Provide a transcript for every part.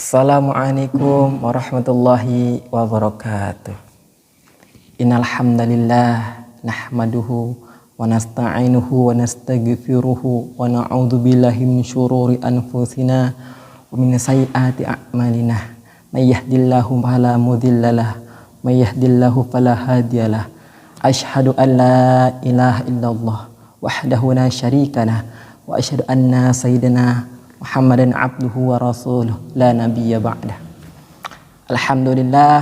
Assalamualaikum warahmatullahi wabarakatuh. Innal hamdalillah nahmaduhu wa nasta'inuhu wa nastaghfiruhu wa na'udzu billahi min syururi anfusina wa min sayyiati a'malina. May yahdihillahu fala mudhillalah, may yahdihillahu fala hadiyalah. Asyhadu an la ilaha illallah wahdahu la syarikalah wa asyhadu anna sayyidina Muhammadan abduhu wa rasuluh la nabiyya ba'dah. Alhamdulillah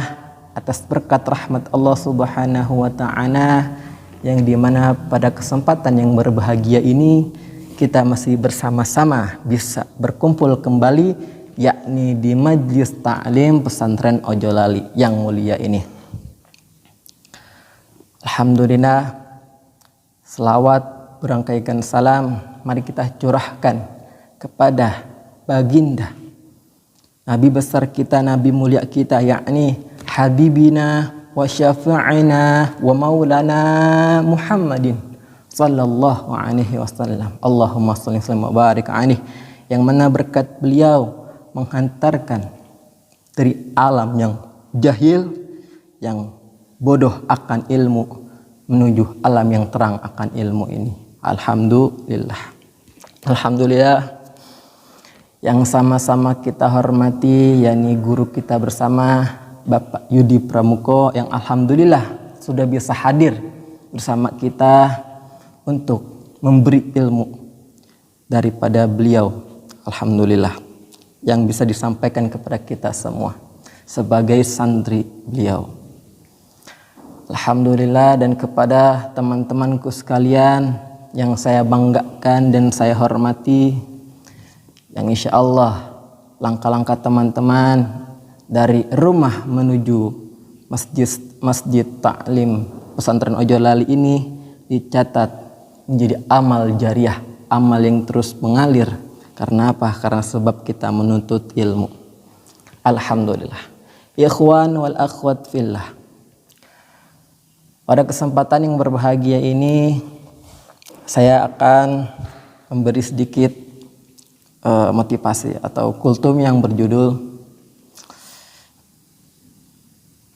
atas berkat rahmat Allah subhanahu wa ta'ala yang dimana pada kesempatan yang berbahagia ini kita masih bersama-sama bisa berkumpul kembali, yakni di Majlis Ta'lim Pesantren Ojolali yang mulia ini. Alhamdulillah, selawat berangkaikan salam mari kita curahkan kepada baginda Nabi besar kita, Nabi mulia kita, yakni Habibina wa syafi'ina wa maulana Muhammadin sallallahu alaihi wasallam. Allahumma shalli wa barik alaihi, yang mana berkat beliau menghantarkan dari alam yang jahil, yang bodoh akan ilmu, menuju alam yang terang akan ilmu ini. Alhamdulillah. Alhamdulillah, yang sama-sama kita hormati, yakni guru kita bersama Bapak Yudi Pramuko, yang alhamdulillah sudah bisa hadir bersama kita untuk memberi ilmu daripada beliau. Alhamdulillah, yang bisa disampaikan kepada kita semua sebagai santri beliau. Alhamdulillah, dan kepada teman-temanku sekalian yang saya banggakan dan saya hormati, yang insya Allah langkah-langkah teman-teman dari rumah menuju Masjid Ta'lim Pesantren Ojolali ini dicatat menjadi amal jariah, amal yang terus mengalir. Karena apa? Karena sebab kita menuntut ilmu. Alhamdulillah. Ikhwan wal akhwat fillah, pada kesempatan yang berbahagia ini saya akan memberi sedikit motivasi atau kultum yang berjudul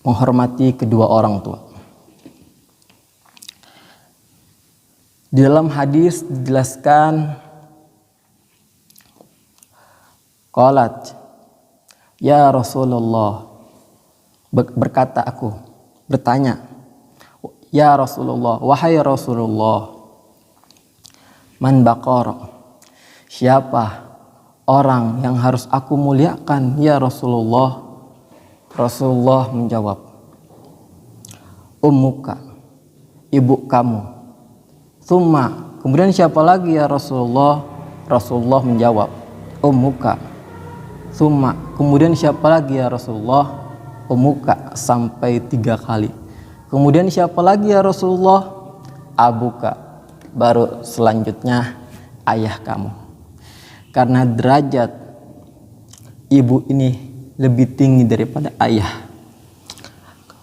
menghormati kedua orang tua. Di dalam hadis dijelaskan, qalat ya Rasulullah, berkata aku, bertanya, ya Rasulullah, wahai Rasulullah, man baqara, siapa orang yang harus aku muliakan ya Rasulullah? Rasulullah menjawab, ummuka, ibu kamu. Tsumma, kemudian siapa lagi ya Rasulullah? Rasulullah menjawab, ummuka. Tsumma, kemudian siapa lagi ya Rasulullah? Ummuka, sampai 3 kali. Kemudian siapa lagi ya Rasulullah? Abuka, baru selanjutnya ayah kamu. Karena derajat ibu ini lebih tinggi daripada ayah.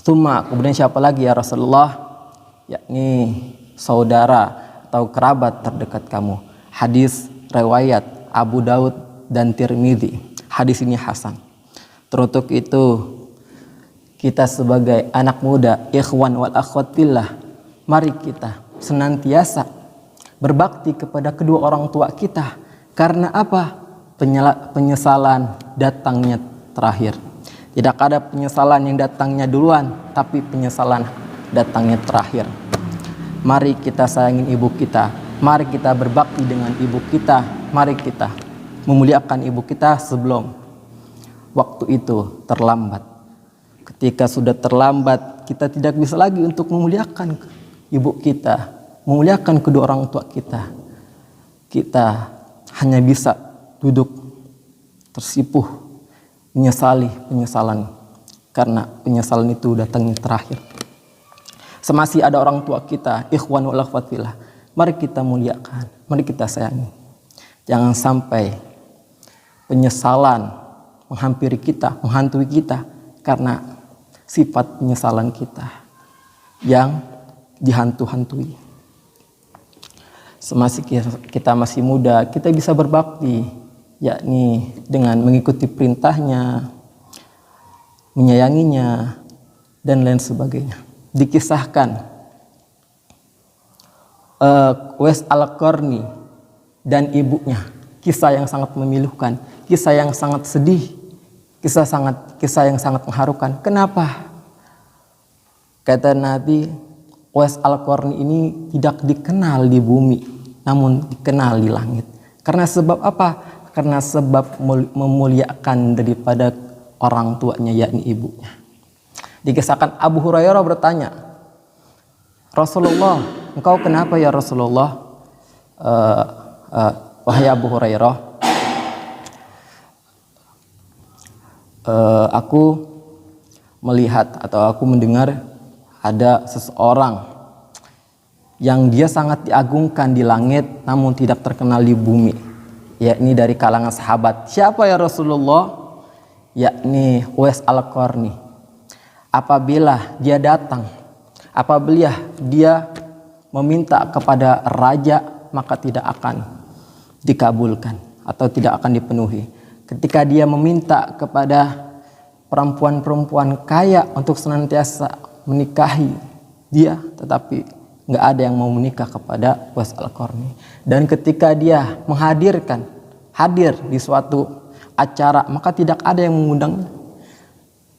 Tsumma, kemudian siapa lagi ya Rasulullah? Yakni saudara atau kerabat terdekat kamu. Hadis riwayat Abu Daud dan Tirmidzi. Hadis ini hasan. Teruntuk itu kita sebagai anak muda, ikhwan wal akhwat fillah, mari kita senantiasa berbakti kepada kedua orang tua kita. Karena apa? Penyesalan datangnya terakhir. Tidak ada penyesalan yang datangnya duluan, tapi penyesalan datangnya terakhir. Mari kita sayangin ibu kita, mari kita berbakti dengan ibu kita, mari kita memuliakan ibu kita sebelum waktu itu terlambat. Ketika sudah terlambat, kita tidak bisa lagi untuk memuliakan ibu kita, memuliakan kedua orang tua kita. Kita hanya bisa duduk tersipuh menyesali penyesalan, karena penyesalan itu datangnya terakhir. Semasih ada orang tua kita, ikhwan wal akhwat fillah, mari kita muliakan, mari kita sayangi. Jangan sampai penyesalan menghampiri kita, menghantui kita karena sifat penyesalan kita yang dihantu-hantui. Semasa kita masih muda, kita bisa berbakti yakni dengan mengikuti perintahnya, menyayanginya, dan lain sebagainya. Dikisahkan Uwais Al-Qarni dan ibunya, kisah yang sangat memilukan, kisah yang sangat sedih, kisah yang sangat mengharukan. Kenapa? Kata Nabi, Uwais Al-Qarni ini tidak dikenal di bumi, namun dikenal di langit. Karena sebab apa? Karena sebab memuliakan daripada orang tuanya, yakni ibunya. Dikisahkan Abu Hurairah bertanya, Rasulullah, engkau kenapa ya Rasulullah? Wahai Abu Hurairah, aku melihat atau aku mendengar ada seseorang yang dia sangat diagungkan di langit namun tidak terkenal di bumi, yakni dari kalangan sahabat. Siapa ya Rasulullah? Yakni Uwais Al-Qarni. Apabila dia datang, apabila dia meminta kepada raja, maka tidak akan dikabulkan atau tidak akan dipenuhi. Ketika dia meminta kepada perempuan-perempuan kaya untuk senantiasa menikahi dia, tetapi nggak ada yang mau menikah kepada Uwais Al-Qarni. Dan ketika dia hadir di suatu acara, maka tidak ada yang mengundangnya.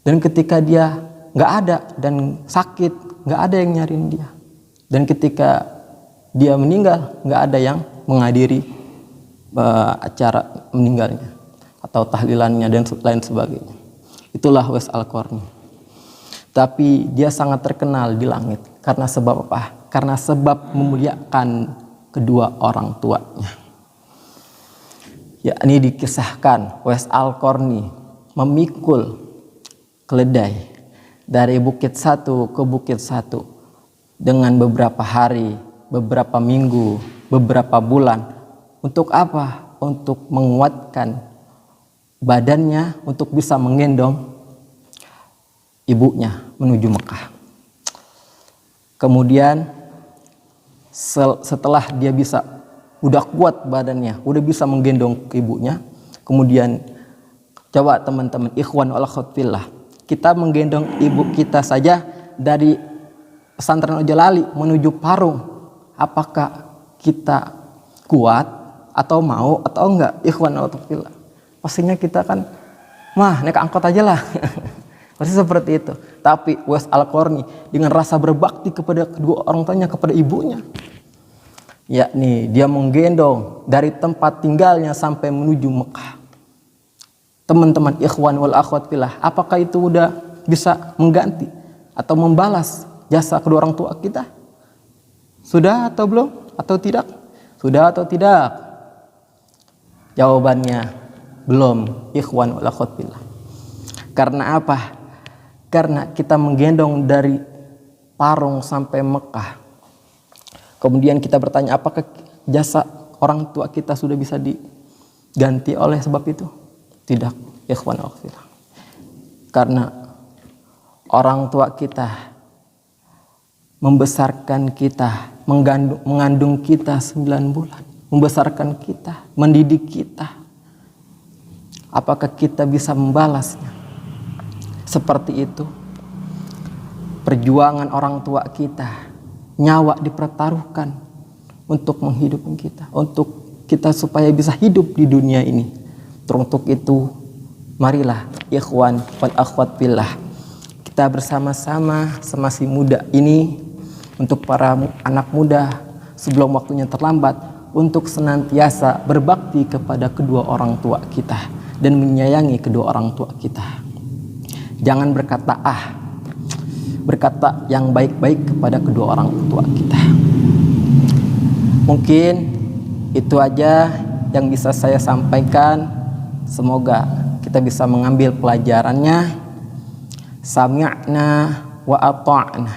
Dan ketika dia nggak ada dan sakit, nggak ada yang nyariin dia. Dan ketika dia meninggal, nggak ada yang menghadiri acara meninggalnya atau tahlilannya dan lain sebagainya. Itulah Uwais Al-Qarni. Tapi dia sangat terkenal di langit karena sebab apa? Karena sebab memuliakan kedua orang tuanya. Yakni dikisahkan Uwais Al-Qarni memikul keledai dari bukit satu ke bukit satu dengan beberapa hari, beberapa minggu, beberapa bulan. Untuk apa? Untuk menguatkan badannya untuk bisa menggendong ibunya menuju Mekah. Kemudian setelah dia udah kuat badannya, udah bisa menggendong ibunya, kemudian coba teman-teman ikhwan wal akhwat fillah, kita menggendong ibu kita saja dari pesantren Ojolali menuju Parung, apakah kita kuat atau mau atau enggak? Ikhwan wal akhwat fillah, pastinya kita kan naik angkot aja lah. Pasti seperti itu. Tapi Uwais Al-Qarni dengan rasa berbakti kepada kedua orang tuanya, kepada ibunya, yakni dia menggendong dari tempat tinggalnya sampai menuju Mekah. Teman-teman ikhwan wal akhwat fillah, apakah itu udah bisa mengganti atau membalas jasa kedua orang tua kita? Sudah atau belum? Atau tidak? Sudah atau tidak? Jawabannya belum, ikhwan wal akhwat fillah. Karena apa? Karena kita menggendong dari Parung sampai Mekah. Kemudian kita bertanya, apakah jasa orang tua kita sudah bisa diganti oleh sebab itu? Tidak, ikhwan wal akhwat fillah. Karena orang tua kita membesarkan kita, mengandung kita 9 bulan, membesarkan kita, mendidik kita. Apakah kita bisa membalasnya? Seperti itu perjuangan orang tua kita, nyawa dipertaruhkan untuk menghidupkan kita, untuk kita supaya bisa hidup di dunia ini. Untuk itu marilah ikhwan wal akhwat fillah, kita bersama-sama semasa muda ini, untuk para anak muda sebelum waktunya terlambat, untuk senantiasa berbakti kepada kedua orang tua kita dan menyayangi kedua orang tua kita. Jangan berkata yang baik-baik kepada kedua orang tua kita. Mungkin itu aja yang bisa saya sampaikan. Semoga kita bisa mengambil pelajarannya. Sami'na wa ata'na,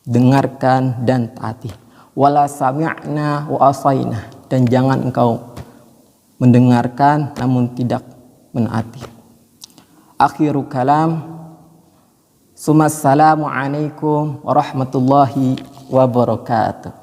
dengarkan dan taati. Wala sami'na wa asaina, dan jangan engkau mendengarkan namun tidak menaati. Akhiru kalam, Assalamualaikum warahmatullahi wabarakatuh.